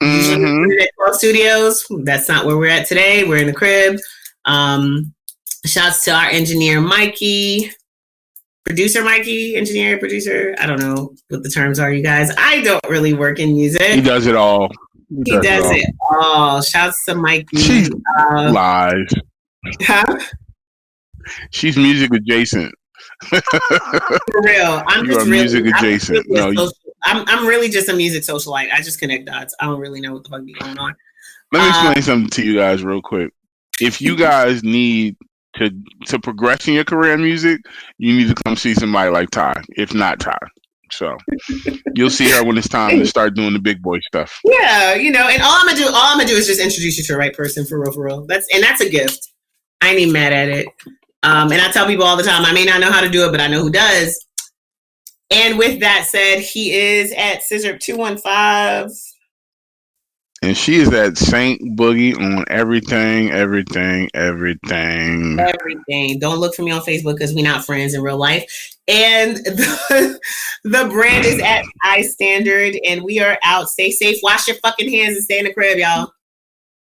usually at 12 Studios. That's not where we're at today. We're in the crib. Shouts to our engineer, Mikey. Producer Mikey, engineer, producer. I don't know what the terms are, you guys. I don't really work in music. He does it all. He does it all. Shouts to Mikey. She lies. Huh? She's music adjacent. For real. I'm music adjacent. I'm really just a music socialite. I just connect dots. I don't really know what the fuck be going on. Let me explain something to you guys real quick. If you guys need to progress in your career in music, you need to come see somebody like Ty, if not Ty. So you'll see her when it's time to start doing the big boy stuff. Yeah, and all I'm gonna do is just introduce you to the right person for real. That's a gift. I ain't even mad at it. And I tell people all the time, I may not know how to do it, but I know who does. And with that said, he is at Scissorp215. And she is at Saint Boogie on everything. Don't look for me on Facebook because we're not friends in real life. And the brand is at iStandard, and we are out. Stay safe. Wash your fucking hands and stay in the crib, y'all.